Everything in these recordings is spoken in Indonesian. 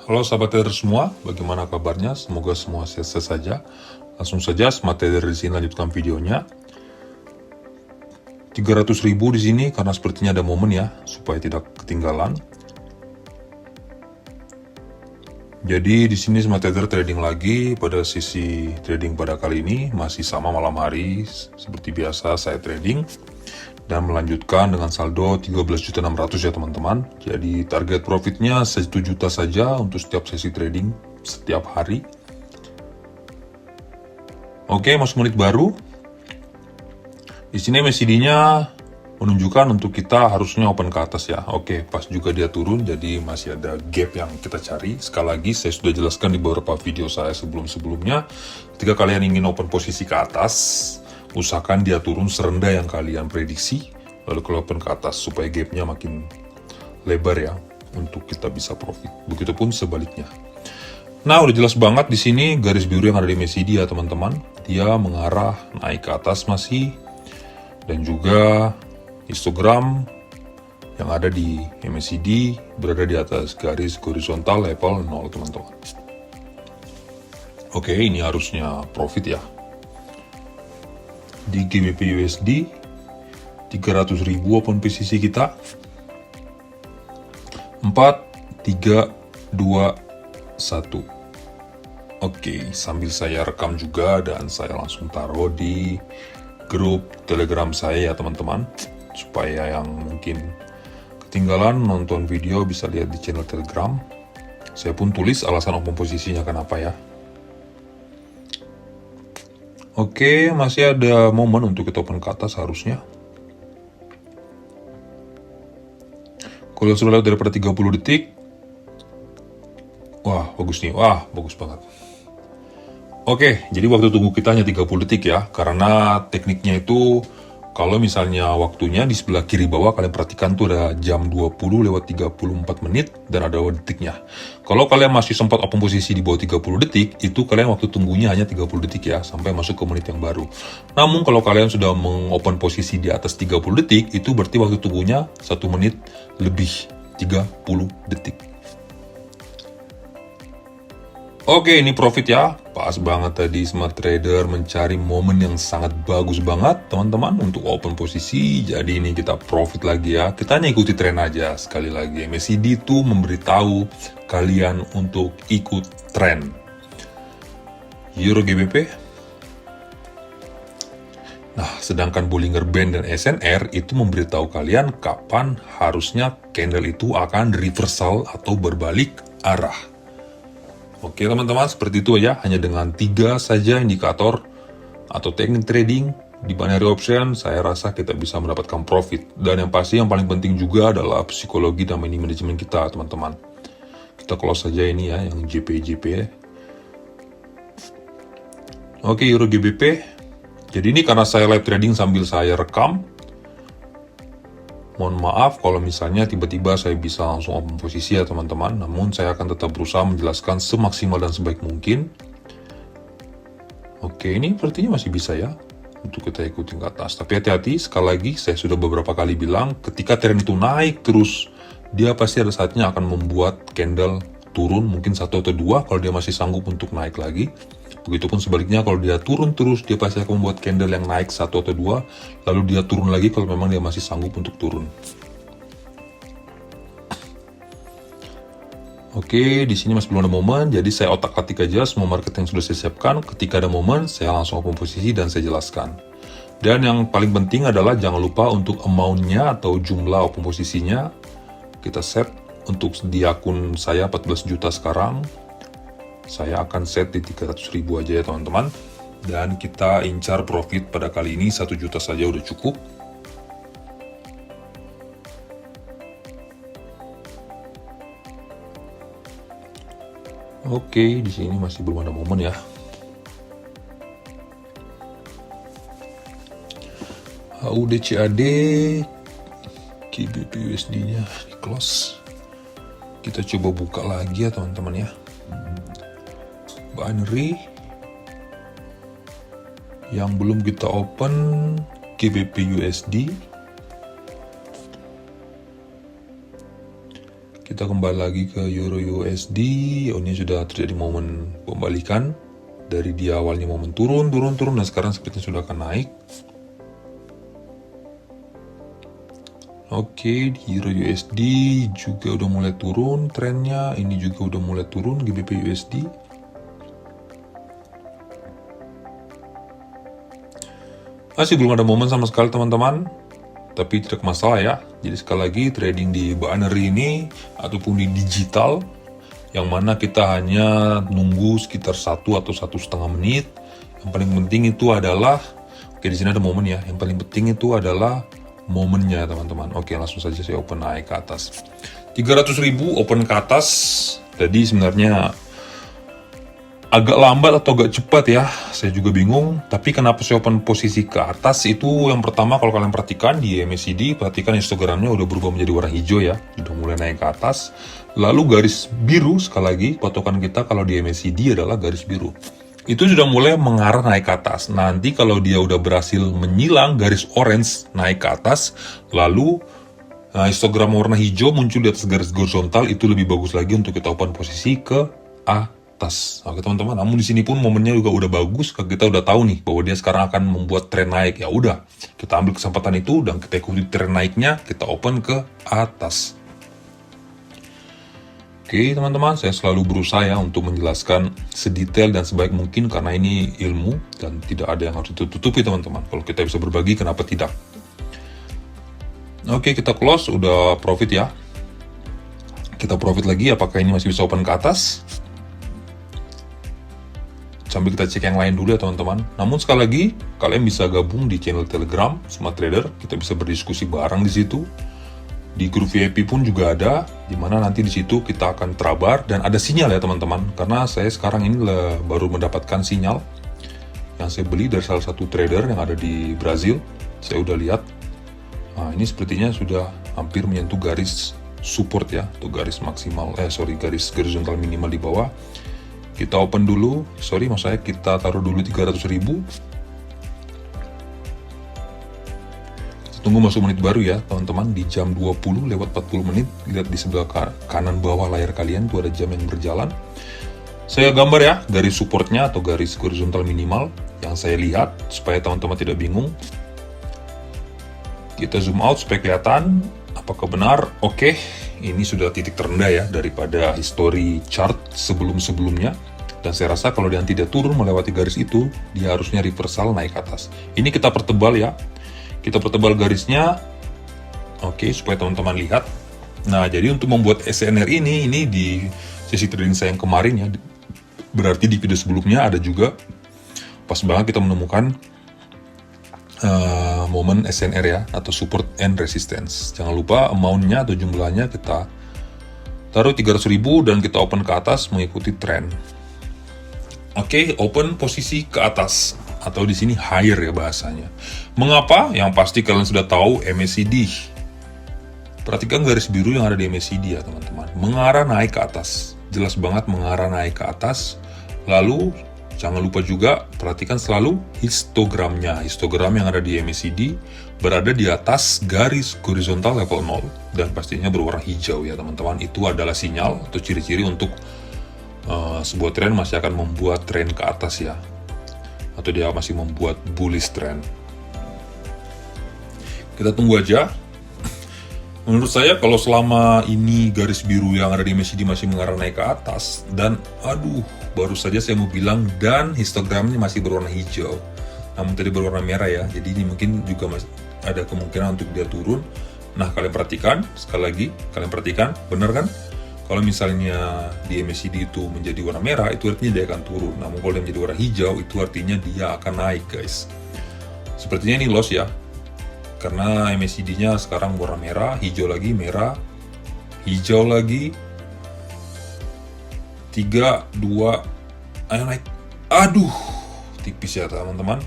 Halo sahabat trader semua, bagaimana kabarnya? Semoga semua sehat saja. Langsung saja Smart Trader di sini lanjutkan videonya. 300.000 di sini karena sepertinya ada momen ya, supaya tidak ketinggalan. Jadi di sini Smart Trader trading lagi pada sisi trading pada kali ini masih sama malam hari seperti biasa saya trading. Dan melanjutkan dengan saldo 13.600.000 ya teman-teman. Jadi target profitnya 1 juta saja untuk setiap sesi trading setiap hari. Oke, masuk menit baru. Di sini MACD-nya menunjukkan untuk kita harusnya open ke atas ya. Oke, pas juga dia turun, jadi masih ada gap yang kita cari. Sekali lagi, saya sudah jelaskan di beberapa video saya sebelum-sebelumnya. Ketika kalian ingin open posisi ke atas, usahakan dia turun serendah yang kalian prediksi, lalu kalau open ke atas supaya gapnya makin lebar ya, untuk kita bisa profit. Begitupun sebaliknya. Nah, udah jelas banget di sini garis biru yang ada di MACD ya teman-teman. Dia mengarah naik ke atas masih, dan juga histogram yang ada di MACD berada di atas garis horizontal level 0 teman-teman. Oke, ini harusnya profit ya. Di GBP USD 300.000 open posisi kita 4, 3, 2, 1. Oke, sambil saya rekam juga dan saya langsung taruh di grup Telegram saya ya teman-teman, supaya yang mungkin ketinggalan nonton video bisa lihat di channel Telegram. Saya pun tulis alasan open posisinya kenapa ya. Oke, masih ada momen untuk kita open ke atas harusnya. Kalau sudah lewat daripada 30 detik, wah bagus nih, wah bagus banget. Oke, jadi waktu tunggu kita hanya 30 detik ya, karena tekniknya itu kalau misalnya waktunya di sebelah kiri bawah kalian perhatikan tuh ada jam 20:34 menit dan ada detiknya. Kalau kalian masih sempat open posisi di bawah 30 detik, itu kalian waktu tunggunya hanya 30 detik ya, sampai masuk ke menit yang baru. Namun kalau kalian sudah mengopen posisi di atas 30 detik, itu berarti waktu tunggunya 1 menit lebih 30 detik. Oke, ini profit ya. Pas banget tadi Smart Trader mencari momen yang sangat bagus banget, teman-teman, untuk open posisi. Jadi ini kita profit lagi ya. Kita hanya ikuti tren aja. Sekali lagi, MACD itu memberitahu kalian untuk ikut tren. Euro GBP. Nah, sedangkan Bollinger Band dan SNR itu memberitahu kalian kapan harusnya candle itu akan reversal atau berbalik arah. Oke teman-teman, seperti itu aja, hanya dengan 3 saja indikator atau teknik trading di binary option, saya rasa kita bisa mendapatkan profit. Dan yang pasti yang paling penting juga adalah psikologi dan money management kita teman-teman. Kita close saja ini ya, yang JP. Oke, Euro GBP. Jadi ini karena saya live trading sambil saya rekam, mohon maaf kalau misalnya tiba-tiba saya bisa langsung open posisi ya teman-teman, namun saya akan tetap berusaha menjelaskan semaksimal dan sebaik mungkin. Oke, ini sepertinya masih bisa ya untuk kita ikutin ke atas. Tapi hati-hati, sekali lagi saya sudah beberapa kali bilang, ketika tren itu naik terus, dia pasti ada saatnya akan membuat candle turun, mungkin 1 atau 2 kalau dia masih sanggup untuk naik lagi. Begitupun sebaliknya, kalau dia turun terus, dia pasti akan membuat candle yang naik 1 atau 2, lalu dia turun lagi kalau memang dia masih sanggup untuk turun. Oke, di sini masih belum ada momen, jadi saya otak-atik aja semua market yang sudah saya siapkan. Ketika ada momen, saya langsung open posisi dan saya jelaskan. Dan yang paling penting adalah jangan lupa untuk amount-nya atau jumlah open posisinya. Kita set untuk di akun saya 14 juta sekarang. Saya akan set di 300.000 aja ya teman-teman. Dan kita incar profit pada kali ini 1 juta saja udah cukup. Oke, di sini masih belum ada momen ya. HUDCAD GBP USD-nya di close. Kita coba buka lagi ya teman-teman ya. Binary yang belum kita open GBP USD Kita kembali lagi ke Euro USD. Oh, ini sudah terjadi momen pembalikan. Dari dia awalnya momen turun, dan sekarang sepertinya sudah akan naik. Oke, di Euro USD juga udah mulai turun trennya. Ini juga udah mulai turun GBP USD. Masih belum ada momen sama sekali teman-teman. Tapi tidak masalah ya. Jadi sekali lagi trading di binary ini ataupun di digital, yang mana kita hanya nunggu sekitar 1 atau 1,5 menit. Yang paling penting itu adalah, oke di sini ada momen ya. Yang paling penting itu adalah momennya teman-teman. Oke, langsung saja saya open naik ke atas. 300.000 open ke atas. Jadi sebenarnya agak lambat atau agak cepat ya. Saya juga bingung. Tapi kenapa saya open posisi ke atas itu yang pertama, kalau kalian perhatikan di MACD, perhatikan histogramnya udah berubah menjadi warna hijau ya. Udah mulai naik ke atas. Lalu garis biru, sekali lagi patokan kita kalau di MACD adalah garis biru. Itu sudah mulai mengarah naik ke atas. Nanti kalau dia udah berhasil menyilang garis orange naik ke atas, lalu histogram warna hijau muncul di atas garis horizontal, itu lebih bagus lagi untuk kita open posisi ke atas. Oke teman-teman, namun di sini pun momennya juga udah bagus, kita udah tahu nih bahwa dia sekarang akan membuat tren naik. Ya udah, kita ambil kesempatan itu dan kita ikuti tren naiknya, kita open ke atas. Oke teman-teman, saya selalu berusaha ya untuk menjelaskan sedetail dan sebaik mungkin karena ini ilmu dan tidak ada yang harus ditutupi teman-teman. Kalau kita bisa berbagi, kenapa tidak? Oke, kita close, udah profit ya. Kita profit lagi, apakah ini masih bisa open ke atas? Sambil kita cek yang lain dulu ya teman-teman. Namun sekali lagi, kalian bisa gabung di channel Telegram Smart Trader, kita bisa berdiskusi bareng di situ. Di grup VIP pun juga ada, dimana nanti di situ kita akan terabar dan ada sinyal ya teman-teman. Karena saya sekarang ini baru mendapatkan sinyal yang saya beli dari salah satu trader yang ada di Brazil. Saya udah lihat, nah ini sepertinya sudah hampir menyentuh garis support ya, atau garis maksimal, garis horizontal minimal di bawah. Kita open dulu, maksudnya kita taruh dulu 300.000. Tunggu masuk menit baru ya teman-teman, di jam 20 lewat 40 menit. Lihat di sebelah kanan bawah layar kalian tuh ada jam yang berjalan. Saya gambar ya garis supportnya atau garis horizontal minimal yang saya lihat supaya teman-teman tidak bingung. Kita zoom out supaya kelihatan apakah benar. Oke, ini sudah titik terendah ya daripada history chart sebelum-sebelumnya. Dan saya rasa kalau dia tidak turun melewati garis itu, dia harusnya reversal naik ke atas. Ini kita pertebal ya. Kita pertebal garisnya, oke, supaya teman-teman lihat. Nah, jadi untuk membuat SNR ini di sesi trading saya yang kemarin ya, berarti di video sebelumnya ada juga, pas banget kita menemukan momen SNR ya, atau support and resistance. Jangan lupa amount-nya atau jumlahnya kita taruh 300.000 dan kita open ke atas mengikuti tren. Oke, open posisi ke atas. Atau di sini higher ya bahasanya. Mengapa? Yang pasti kalian sudah tahu MACD. Perhatikan garis biru yang ada di MACD ya teman-teman. Mengarah naik ke atas. Jelas banget mengarah naik ke atas. Lalu jangan lupa juga perhatikan selalu histogramnya. Histogram yang ada di MACD berada di atas garis horizontal level 0. Dan pastinya berwarna hijau ya teman-teman. Itu adalah sinyal atau ciri-ciri untuk sebuah tren masih akan membuat tren ke atas ya. Atau dia masih membuat bullish trend. Kita tunggu aja. Menurut saya kalau selama ini garis biru yang ada di MACD masih mengarah naik ke atas, dan baru saja saya mau bilang, dan histogramnya masih berwarna hijau, namun tadi berwarna merah ya, jadi ini mungkin juga masih ada kemungkinan untuk dia turun. Nah kalian perhatikan, sekali lagi kalian perhatikan, benar kan? Kalau misalnya di MACD itu menjadi warna merah, itu artinya dia akan turun. Namun kalau dia menjadi warna hijau, itu artinya dia akan naik guys. Sepertinya ini loss ya. Karena MACD-nya sekarang warna merah, hijau lagi, merah, hijau lagi. 3, 2, ayo naik. Tipis ya teman-teman.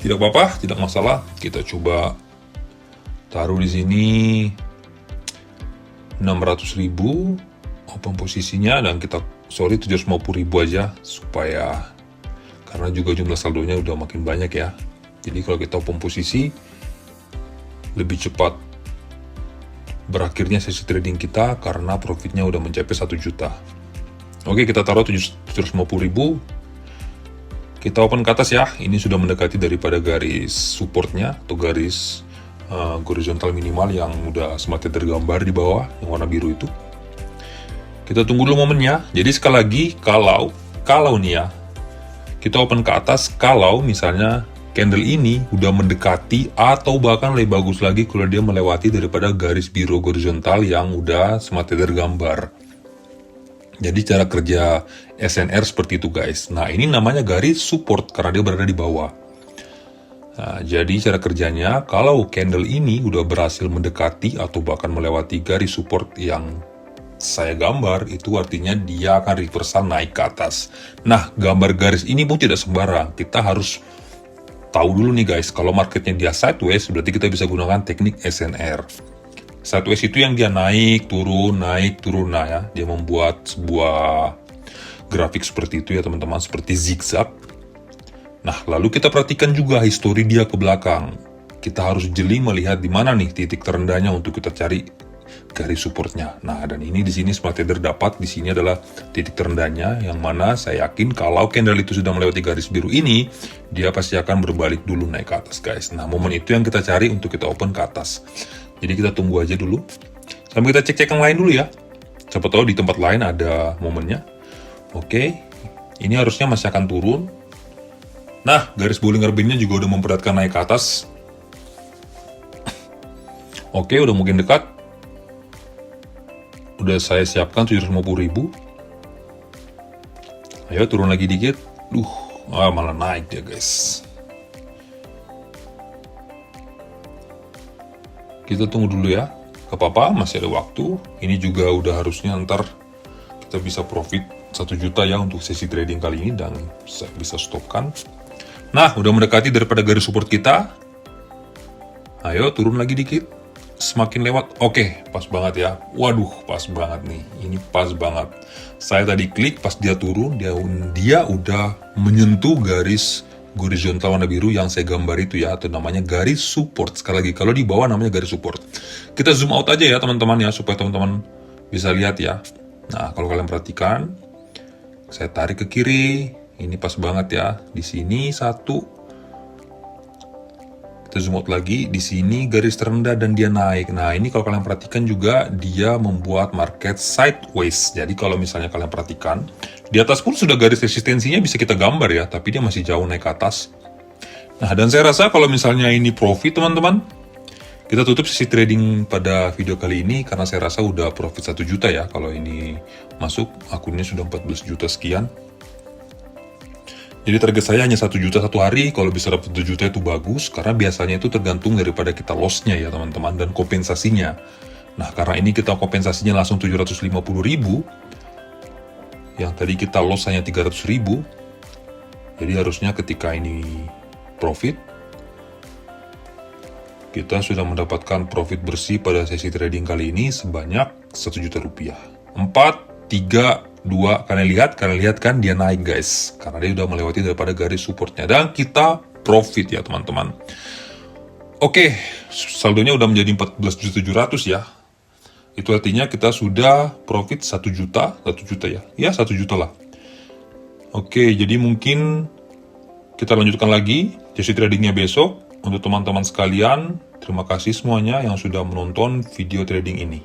Tidak apa-apa, tidak masalah. Kita coba taruh di sini 600.000 open posisinya, dan kita 750.000 aja supaya, karena juga jumlah saldonya udah makin banyak ya. Jadi kalau kita open posisi lebih cepat berakhirnya sesi trading kita karena profitnya udah mencapai 1 juta. Oke, kita taruh 750.000. Kita open ke atas ya. Ini sudah mendekati daripada garis supportnya atau garis horizontal minimal yang udah semakin tergambar di bawah yang warna biru itu. Kita tunggu dulu momennya. Jadi sekali lagi, kalau nih ya, kita open ke atas, kalau misalnya candle ini udah mendekati atau bahkan lebih bagus lagi kalau dia melewati daripada garis biru horizontal yang udah semakin tergambar. Jadi cara kerja SNR seperti itu guys. Nah ini namanya garis support karena dia berada di bawah. Nah, jadi cara kerjanya kalau candle ini udah berhasil mendekati atau bahkan melewati garis support yang saya gambar, itu artinya dia akan reversal naik ke atas. Nah gambar garis ini pun tidak sembarang. Kita harus tahu dulu nih guys, kalau marketnya dia sideways berarti kita bisa gunakan teknik SNR. Sideways itu yang dia naik, turun, nah ya. Dia membuat sebuah grafik seperti itu ya teman-teman, seperti zigzag. Nah, lalu kita perhatikan juga histori dia ke belakang. Kita harus jeli melihat di mana nih titik terendahnya untuk kita cari garis supportnya. Nah, dan ini di sini smart trader dapat, di sini adalah titik terendahnya, yang mana saya yakin kalau candle itu sudah melewati garis biru ini, dia pasti akan berbalik dulu naik ke atas guys. Nah, momen itu yang kita cari untuk kita open ke atas. Jadi kita tunggu aja dulu, sambil kita cek-cek yang lain dulu ya. Siapa tahu di tempat lain ada momennya. Oke, ini harusnya masih akan turun. Nah, garis Bollinger Band-nya juga udah memperlihatkan naik ke atas. Oke, udah mungkin dekat. Udah saya siapkan 750.000. Ayo turun lagi dikit. Malah naik dia guys. Kita tunggu dulu ya. Gak apa-apa, masih ada waktu. Ini juga udah harusnya ntar kita bisa profit 1 juta ya untuk sesi trading kali ini, dan saya bisa stopkan. Nah, udah mendekati daripada garis support kita. Ayo turun lagi dikit. Semakin lewat. Oke, pas banget ya. Waduh, pas banget nih. Ini pas banget. Saya tadi klik pas dia turun, dia udah menyentuh garis horizontal warna biru yang saya gambar itu ya, atau namanya garis support. Sekali lagi, kalau di bawah namanya garis support. Kita zoom out aja ya teman-teman ya, supaya teman-teman bisa lihat ya. Nah, kalau kalian perhatikan, saya tarik ke kiri. Ini pas banget ya. Di sini satu. Kita zoom out lagi. Di sini garis terendah dan dia naik. Nah, ini kalau kalian perhatikan juga dia membuat market sideways. Jadi kalau misalnya kalian perhatikan, di atas pun sudah garis resistensinya bisa kita gambar ya, tapi dia masih jauh naik ke atas. Nah, dan saya rasa kalau misalnya ini profit teman-teman, kita tutup sesi trading pada video kali ini karena saya rasa udah profit 1 juta ya. Kalau ini masuk, akunnya sudah 14 juta sekian. Jadi target saya hanya 1 juta satu hari. Kalau bisa dapat 1 juta itu bagus, karena biasanya itu tergantung daripada kita loss-nya ya teman-teman, dan kompensasinya. Nah, karena ini kita kompensasinya langsung 750.000, yang tadi kita loss hanya 300.000. Jadi harusnya ketika ini profit, kita sudah mendapatkan profit bersih pada sesi trading kali ini sebanyak 1 juta rupiah. 4, 3, 2, kalian lihat kan dia naik guys, karena dia udah melewati daripada garis supportnya, dan kita profit ya teman-teman. Oke, saldonya udah menjadi 14.700.000 ya. Itu artinya kita sudah profit 1 juta ya. Ya, 1 juta lah. Oke, jadi mungkin kita lanjutkan lagi sesi tradingnya besok. Untuk teman-teman sekalian, terima kasih semuanya yang sudah menonton video trading ini.